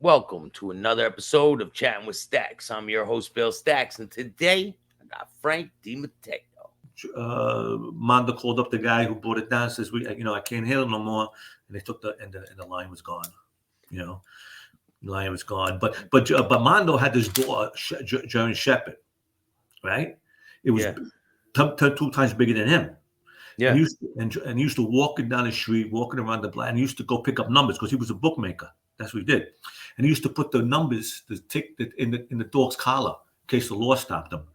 Welcome to another episode of Chatting with Staxx. I'm your host, Bill Staxx, and today I got Frank DiMatteo. Mando called up the guy who brought it down. Says, I can't handle it no more." And they took the line was gone. The line was gone. But Mando had this dog, German Shepherd, right? It was two times bigger than him. Yeah. And he used to walking down the street, walking around the block, and he used to go pick up numbers because he was a bookmaker. That's what he did. And he used to put the numbers, in the dog's collar in case the law stopped them.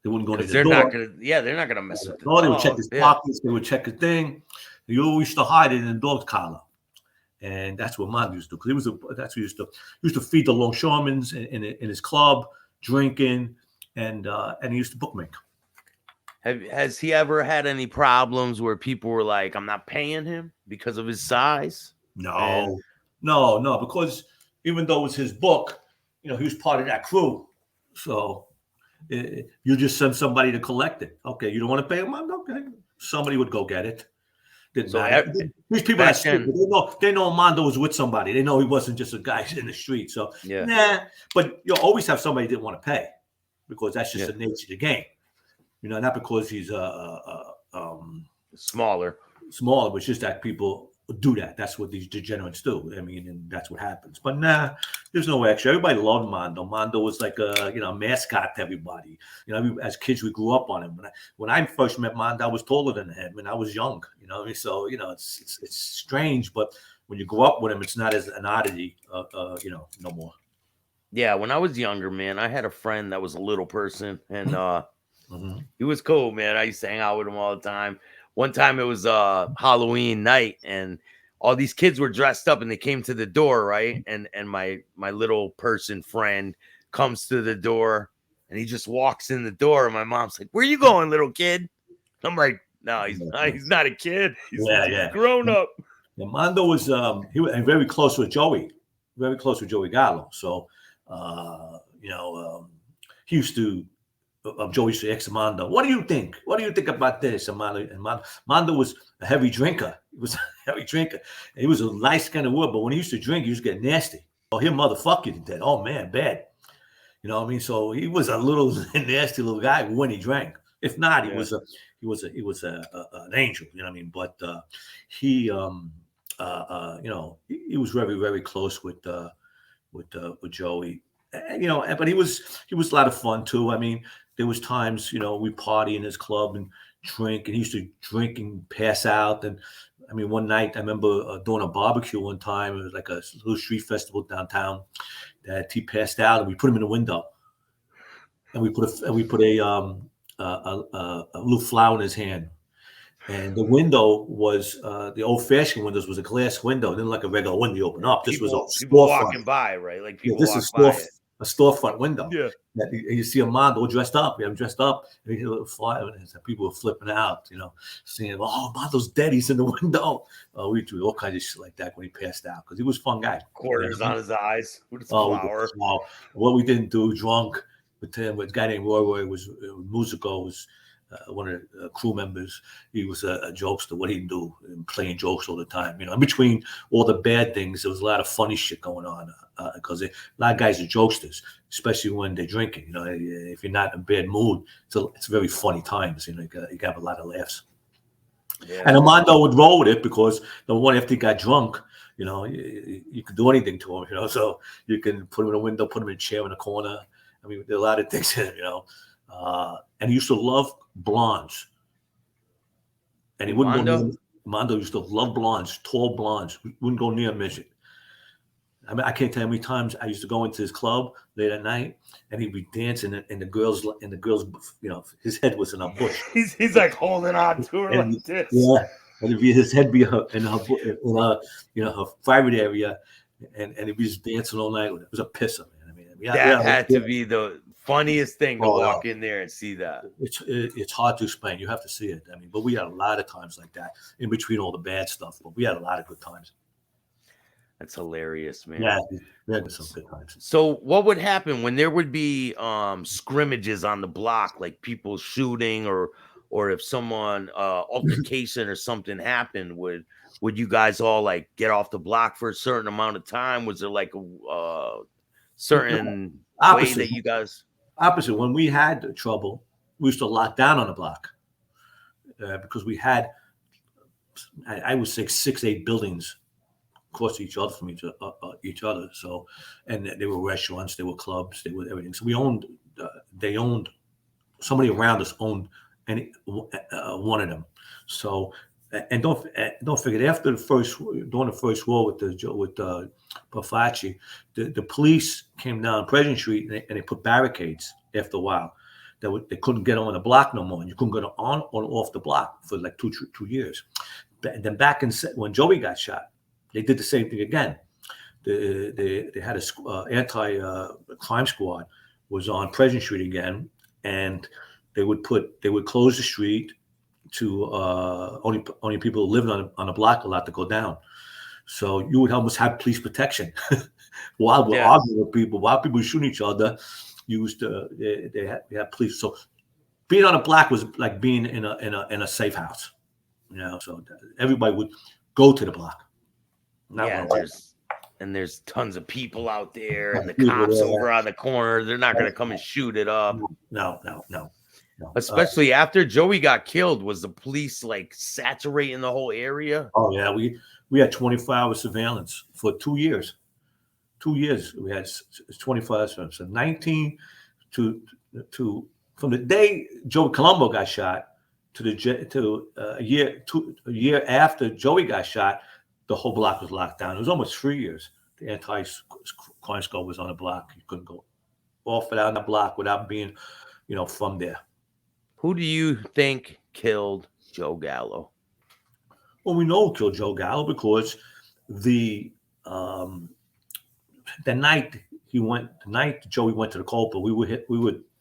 They wouldn't go to the door. They're not gonna mess with the dog. They would check his pockets. They would check his thing. You always used to hide it in the dog's collar, and that's what Mando used to do. Because that's what he used to feed the longshoremen's in his club, drinking, and he used to bookmake. Has he ever had any problems where people were like, "I'm not paying him because of his size"? No, because even though it was his book, he was part of that crew. So you just send somebody to collect it. Okay, you don't want to pay him? Okay, somebody would go get it. Didn't matter. These people are stupid. They know Mando was with somebody. They know he wasn't just a guy in the street. So but you'll always have somebody that didn't want to pay because that's just the nature of the game. Not because he's smaller, but it's just that people do that. That's what these degenerates do. I mean, and that's what happens. But there's no extra. Everybody loved Mando. Mando was like a mascot to everybody. As kids we grew up on him. When I first met Mando, I was taller than him, and I was young. So it's strange, but when you grow up with him, it's not as an oddity. No more. Yeah, when I was younger, man, I had a friend that was a little person, and he was cool, man. I used to hang out with him all the time. One time it was Halloween night, and all these kids were dressed up, and they came to the door, right? And my little person friend comes to the door, and he just walks in the door, and my mom's like, "Where you going, little kid?" I'm like, "No, he's not a kid. He's grown up." Yeah, Mando was he was very close with Joey Gallo. So he used to. Joey used to ask Mando, "What do you think? What do you think about this?" And Mando was a heavy drinker. He was a heavy drinker. And he was a nice kind of word, but when he used to drink, he used to get nasty. Oh, he'll motherfuck you to death. Oh man, bad. You know what I mean? So he was a little nasty little guy when he drank. If not, he was an angel. You know what I mean? But he was very, very close with Joey. But he was a lot of fun too. I mean, there was times, we party in his club and drink, and he used to drink and pass out. And I mean, one night I remember doing a barbecue one time. It was like a little street festival downtown that he passed out, and we put him in the window, and we put a little flower in his hand. And the window was the old-fashioned windows was a glass window. It didn't like a regular window you open up. This was a people walking by, right? Like people walk by it. A storefront window. Yeah. You see a Mando dressed up. I'm dressed up. And you hear a little fire, and people were flipping out, saying, "Oh, Mando's dead. He's in the window." We do all kinds of shit like that when he passed out because he was a fun guy. Quarters on his eyes with his flower. What we didn't do, drunk with him, with a guy named Roy was Musico, was one of the crew members. He was a jokester. What he'd do, playing jokes all the time. In between all the bad things, there was a lot of funny shit going on because a lot of guys are jokesters, especially when they're drinking. If you're not in a bad mood, it's very funny times. You have a lot of laughs. Yeah. And Mando would roll with it because the one after he got drunk, you could do anything to him. So you can put him in a window, put him in a chair in a corner. I mean, there are a lot of things in it. And he used to love blondes. And he wouldn't go near Mando used to love blondes, tall blondes. Wouldn't go near a midget. I mean, I can't tell you how many times I used to go into his club late at night, and he'd be dancing, and the girls, his head was in a bush. He's like holding on to her like this. Yeah, and his head be in her private area, and he'd be just dancing all night. It was a pisser, man. I mean, that had to be the funniest thing to walk in there and see that. It's hard to explain. You have to see it. I mean, but we had a lot of times like that in between all the bad stuff. But we had a lot of good times. That's hilarious, man. Yeah, we had some good times. So what would happen when there would be scrimmages on the block, like people shooting or or if someone altercation or something happened, would you guys all like get off the block for a certain amount of time? Was there like a certain way Opposite. that you guys? Opposite. When we had trouble, we used to lock down on the block because we had, I would say, 6, 8 buildings across each other from each other. So, and they were restaurants, they were clubs, they were everything. So we owned. They owned. Somebody around us owned any one of them. So, and don't forget, after during the first war with Pafaci, the police came down President Street and they put barricades. After a while, they couldn't get on the block no more, and you couldn't get on or off the block for like 2 years. And then back when Joey got shot, they did the same thing again. They had a anti-crime squad was on President Street again, and they would close the street to only people who lived on the block allowed to go down. So you would almost have police protection while we're arguing with people, while people were shooting each other. They had police. So being on a block was like being in a safe house, So everybody would go to the block. There's tons of people out there, and the cops over on the corner. They're not going to come and shoot it up. No. Especially after Joey got killed, was the police like saturating the whole area? Oh yeah, we had 24-hour surveillance for 2 years. 2 years we had 24 hours. So 19 to from the day Joe Colombo got shot to a year after Joey got shot, the whole block was locked down. It was almost 3 years. The anti-crime squad was on the block. You couldn't go off and on the block without being, from there. Who do you think killed Joe Gallo? Well, we know who killed Joe Gallo because the night Joey went to the Copa, we were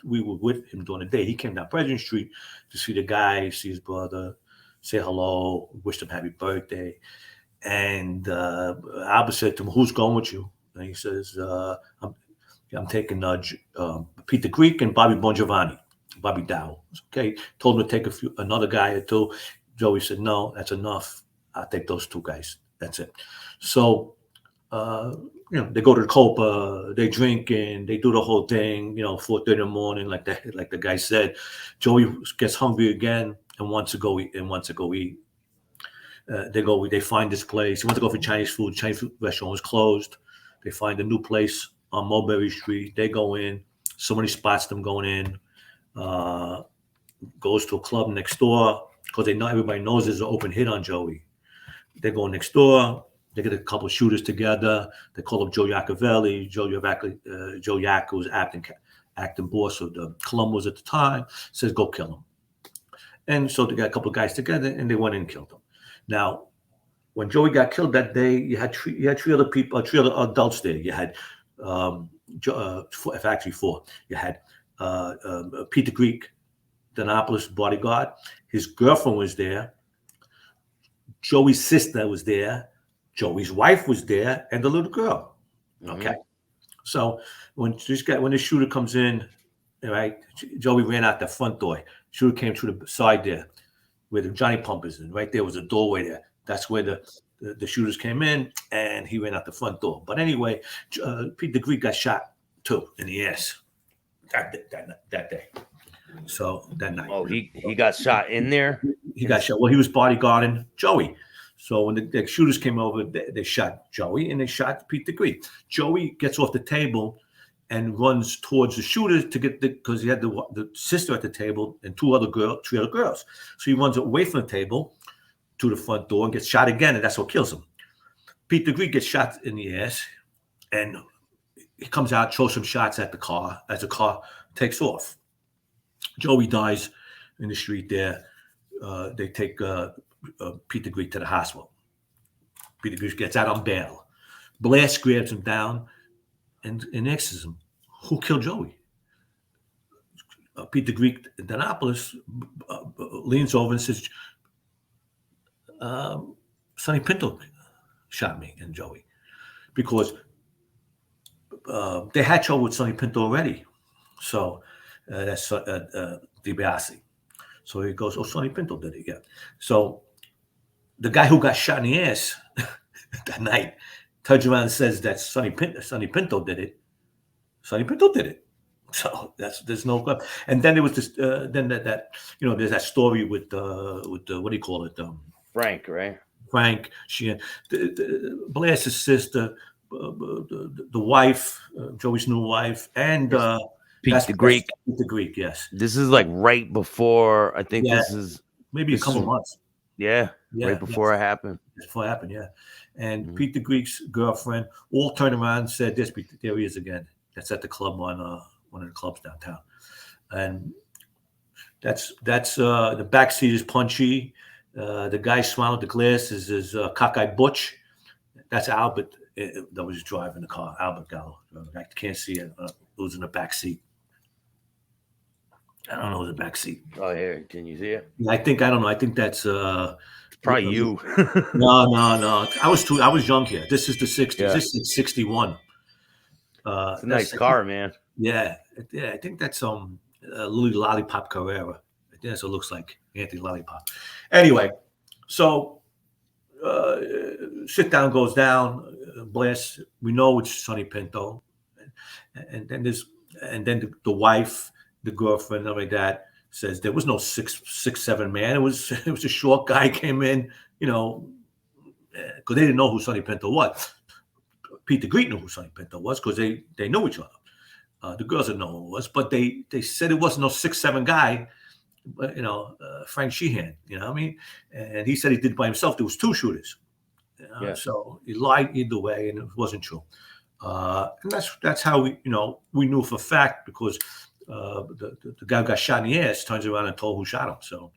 with him during the day. He came down President Street to see the guy, see his brother, say hello, wish him happy birthday. And Albert said to him, "Who's going with you?" And he says, I'm taking Peter Greek and Bobby Bongiovanni, Bobby Dow. Okay, told him to take another guy or two. Joey said, "No, that's enough. I'll take those 2 guys. That's it." So, they go to the Copa, they drink and they do the whole thing. 4:30 in the morning, like the guy said. Joey gets hungry again and wants to go eat. They find this place. He went to go for Chinese food. Chinese food restaurant was closed. They find a new place on Mulberry Street. They go in. Somebody spots them going in. Goes to a club next door because everybody knows there's an open hit on Joey. They go next door. They get a couple of shooters together. They call up Joe Iacovelli. Joe Yak, who was acting boss of the Columbus at the time, says, "Go kill him." And so they got a couple of guys together, and they went in and killed him. Now, when Joey got killed that day, you had 3 other people, 3 other adults there. You had actually 4. You had Peter Greek, Dinopolis bodyguard. His girlfriend was there. Joey's sister was there. Joey's wife was there, and the little girl. Okay, so when the shooter comes in, right, Joey ran out the front door. Shooter came through the side there, where the Johnny Pump is in. Right there was a doorway there. That's where the shooters came in, and he ran out the front door. But anyway, Peter Greek got shot too in the ass that day. So that night. Oh, he got shot in there? He got shot. Well, he was bodyguarding Joey. So when the shooters came over, they shot Joey and they shot Peter Greek. Joey gets off the table and runs towards the shooters to get because he had the sister at the table and 3 other girls. So he runs away from the table to the front door and gets shot again, and that's what kills him. Peter Greek gets shot in the ass, and he comes out, throws some shots at the car as the car takes off. Joey dies in the street there. They take Peter Greek to the hospital. Peter Greek gets out on bail. Blast grabs him down and asks him, "Who killed Joey?" Peter Greek, Dinopolis, leans over and says, "Sonny Pinto shot me and Joey," because they had trouble with Sonny Pinto already. So that's DiBiase. So he goes, "Oh, Sonny Pinto did it, yeah." So the guy who got shot in the ass that night turns around and says that Sonny Pinto did it. Sonny Pinto did it. So there's no question. And then there was this then that there's that story with what do you call it, Frank, right? Frank Blair's sister, the wife, Joey's new wife, and Pete the Greek. Pete the Greek, yes. This is like right before. I think Yeah, this is maybe a couple months. Yeah, right before it happened. Before it happened, yeah. And Pete the Greek's girlfriend all turned around and said, "This, there he is again." That's at the club on one of the clubs downtown, and that's the backseat is Punchy. The guy smiling at the glass is cockeyed Butch. That's Albert that was driving the car. Albert Gallo. I can't see it. Who's in the back seat? I don't know who's in the back seat. Oh, here, can you see it? I don't know. I think that's probably you. No. I was young here. This is the 60s. Yeah. This is 61. It's a nice car, man. Yeah. I think that's Louis Lollipop Carrera. I think that's what it looks like. Anthony Lollipop. Anyway, so sit down goes down. Blast. We know it's Sonny Pinto, and then the wife, the girlfriend, and like that says there was no 6'7" man. It was a short guy came in, because they didn't know who Sonny Pinto was. Pete the Greek knew who Sonny Pinto was because they knew each other. The girls didn't know who it was, but they said it wasn't no 6'7" guy. But Frank Sheehan, you know what I mean? And he said he did it by himself. There was two shooters. So he lied either way, and it wasn't true. And that's how we knew for a fact because the guy who got shot in the ass turns around and told who shot him. So